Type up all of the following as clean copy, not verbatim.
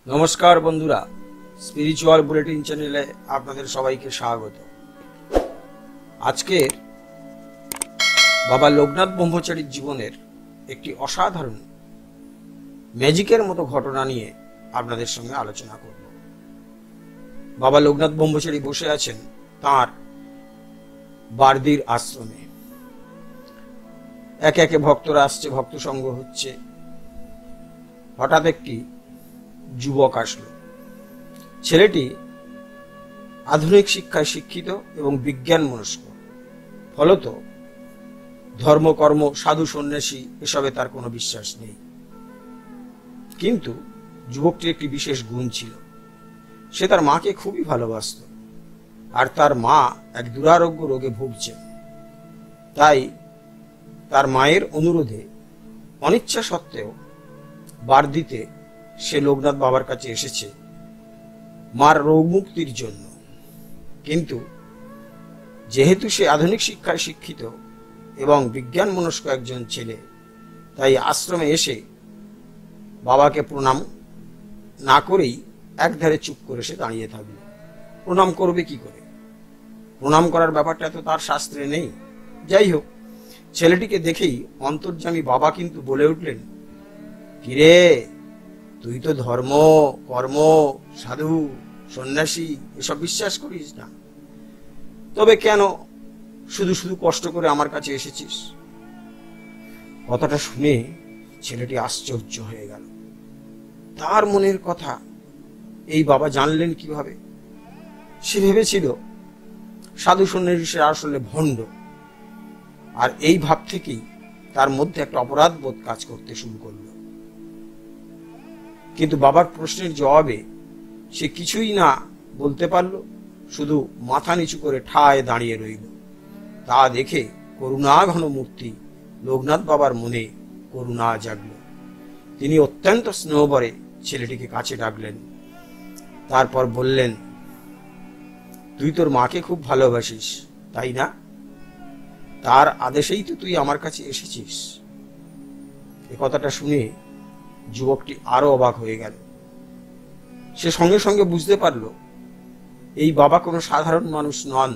নমস্কার বন্ধুরা, spiritual bulletin চ্যানেলে আপনাদের সবাইকে স্বাগত। আজকের বাবা লোকনাথ ব্রহ্মচারীর জীবনের একটি অসাধারণ ম্যাজিকের মতো ঘটনা নিয়ে আপনাদের সঙ্গে আলোচনা করব। বাবা লোকনাথ ব্রহ্মচারী বসে আছেন তাঁর বারদির আশ্রমে। একে একে ভক্তরা আসছে, ভক্ত সঙ্গ হচ্ছে। হঠাৎ একটি যুবক আসলো। ছেলেটি আধুনিক শিক্ষায় শিক্ষিত এবং বিজ্ঞান মনস্ক, ফলত ধর্মকর্ম, সাধু সন্ন্যাসী এসবে তার কোনো বিশ্বাস নেই। কিন্তু যুবকটির একটি বিশেষ গুণ ছিল, সে তার মাকে খুবই ভালোবাসত, আর তার মা এক দুরারোগ্য রোগে ভুগছেন। তাই তার মায়ের অনুরোধে অনিচ্ছা সত্ত্বেও বারদিতে সে লোকনাথ বাবার কাছে এসেছে মার রোগ মুক্তির জন্য। কিন্তু যেহেতু সে আধুনিক শিক্ষায় শিক্ষিত এবং বিজ্ঞান মনস্ক একজন ছেলে, তাই আশ্রমে এসে বাবাকে প্রণাম না করেই একধারে চুপ করে সে দাঁড়িয়ে থাকলো। প্রণাম করবে কি করে? প্রণাম করার ব্যাপারটা তো তার শাস্ত্রে নেই। যাই হোক, ছেলেটিকে দেখেই অন্তর্যামী বাবা কিন্তু বলে উঠলেন, কিরে, তুই তো ধর্ম, কর্ম, সাধু, সন্ন্যাসী এসব বিশ্বাস করিস না, তবে কেন শুধু শুধু কষ্ট করে আমার কাছে এসেছিস? কথাটা শুনে ছেলেটি আশ্চর্য হয়ে গেল। তার মনের কথা এই বাবা জানলেন কিভাবে? সে ভেবেছিল সাধু সন্ন্যাসী আসলে ভণ্ড, আর এই ভাব থেকেই তার মধ্যে একটা অপরাধ বোধ কাজ করতে শুরু করলো। কিন্তু বাবার প্রশ্নের জবাবে সে কিছুই না বলতে পারল, শুধু মাথা নিচু করে ঠায় দাঁড়িয়ে রইল। তা দেখে করুণাঘন মূর্তি লোকনাথ বাবার মনে করুণা জাগল। তিনি অত্যন্ত স্নেহভরে ছেলেটিকে কাছে ডাকলেন। তারপর বললেন, তুই তোর মাকে খুব ভালোবাসিস, তাই না? তার আদেশেই তো তুই আমার কাছে এসেছিস। এ কথাটা শুনে যুবকটি আরো অবাক হয়ে গেল। সে সঙ্গে সঙ্গে বুঝতে পারল এই বাবা কোনো সাধারণ মানুষ নন,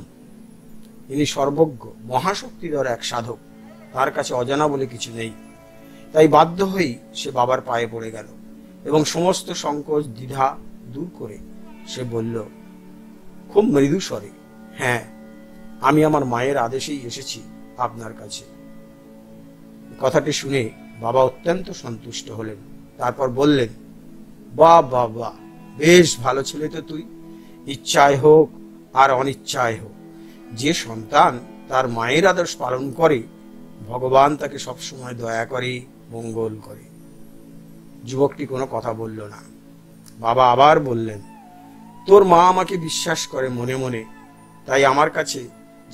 ইনি সর্বজ্ঞ, মহাশক্তিধর এক সাধক। তার কাছে অজানা বলে কিছু নেই। তাই বাধ্য হয়েই সে বাবার পায়ে পড়ে গেল এবং সমস্ত সংকোচ দ্বিধা দূর করে সে বলল খুব মৃদু স্বরে, হ্যাঁ, আমি আমার মায়ের আদেশেই এসেছি আপনার কাছে। কথাটি শুনে বাবা অত্যন্ত সন্তুষ্ট হলেন। তারপর বললেন, বাহ বাহ বাহ, বেশ ভালো ছেলে তো তুই। ইচ্ছায় হোক আর অনিচ্ছায় হোক, যে সন্তান তার মায়ের আদর্শ পালন করে, ভগবান তাকে সবসময় দয়া করে, মঙ্গল করে। যুবকটি কোনো কথা বলল না। বাবা আবার বললেন, তোর মা আমাকে বিশ্বাস করে মনে মনে, তাই আমার কাছে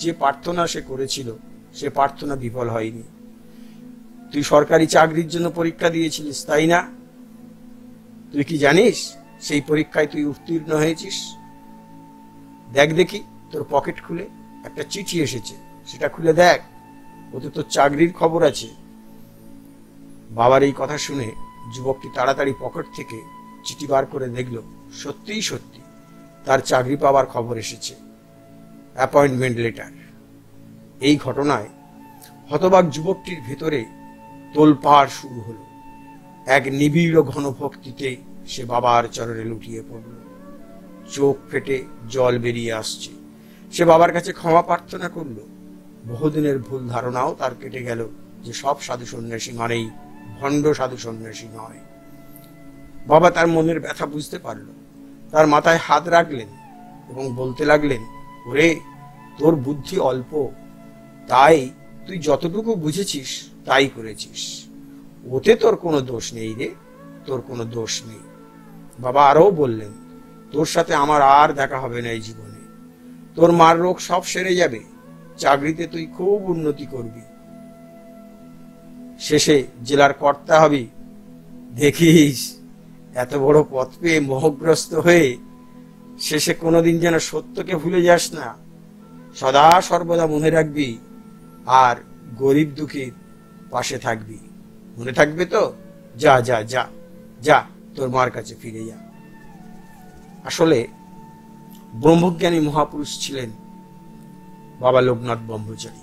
যে প্রার্থনা সে করেছিল সে প্রার্থনা বিফল হয়নি। তুই সরকারি চাকরির জন্য পরীক্ষা দিয়েছিলিস, তাই না? তুই কি জানিস সেই পরীক্ষায় তুই উত্তীর্ণ হয়েছিস? দেখ দেখি তোর পকেট খুলে একটা চিঠি এসেছে, সেটা খুলে দেখ, ওতে তোর চাকরির খবর আছে। বাবার এই কথা শুনে যুবকটি তাড়াতাড়ি পকেট থেকে চিঠি বার করে দেখল, সত্যিই সত্যি তার চাকরি পাওয়ার খবর এসেছে, অ্যাপয়েন্টমেন্ট লেটার। এই ঘটনায় হতবাক যুবকটির ভেতরে তোলপাড় শুরু হলো। এক নিবিড় ঘন ভক্তিতে সে বাবার চরণে লুটিয়ে পড়ল। চোখ ফেটে জল বেরিয়ে আসছে। সে বাবার কাছে ক্ষমা প্রার্থনা করল। বহুদিনের ভুল ধারণাও তার কেটে গেল যে সব সাধু সন্ন্যাসী মানেই ভণ্ড সাধু সন্ন্যাসী নয়। বাবা তার মনের ব্যথা বুঝতে পারল। তার মাথায় হাত রাখলেন এবং বলতে লাগলেন, ওরে, তোর বুদ্ধি অল্প, তাই তুই যতটুকু বুঝেছিস তাই করেছিস। ওতে তোর কোনো দোষ নেই রে, তোর কোনো দোষ নেই। বাবা আরও বললেন, তোর সাথে আমার আর দেখা হবে না এই জীবনে। তোর মার রোগ সব সেরে যাবে, চাকরিতে তুই খুব উন্নতি করবি, শেষে জেলার কর্তা হবি। দেখিস, এত বড় পথ পেয়ে মোহগ্রস্ত হয়ে শেষে কোনোদিন যেন সত্যকে ভুলে যাস না। সদা সর্বদা মনে রাখবি, আর গরিব দুঃখীর পাশে থাকবি। মনে থাকবে তো? যা যা যা যা, তোর মার কাছে ফিরে যা। আসলে ব্রহ্মজ্ঞানী মহাপুরুষ ছিলেন বাবা লোকনাথ ব্রহ্মচারী।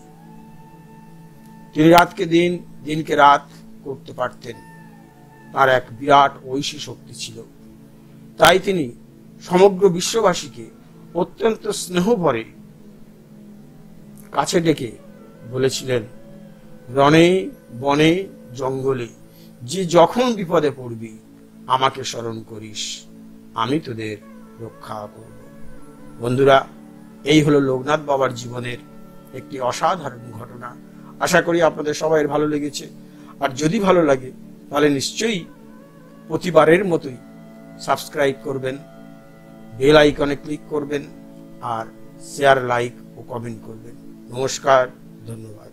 তিনি রাতকে দিন, দিনকে রাত করতে পারতেন। তার এক বিরাট ঐশী শক্তি ছিল। তাই তিনি সমগ্র বিশ্ববাসীকে অত্যন্ত স্নেহ ভরে কাছে ডেকে বলেছিলেন, রণে বনে জঙ্গলে যে যখন বিপদে পড়বি আমাকে স্মরণ করিস, আমি তোদের রক্ষা করব। বন্ধুরা, এই হলো লোকনাথ বাবার জীবনের একটি অসাধারণ ঘটনা। আশা করি আপনাদের সবাই ভালো লেগেছে। আর যদি ভালো লাগে তাহলে নিশ্চয়ই প্রতিবারের মতোই সাবস্ক্রাইব করবেন, বেল আইকনে ক্লিক করবেন আর শেয়ার, লাইক ও কমেন্ট করবেন। নমস্কার, ধন্যবাদ।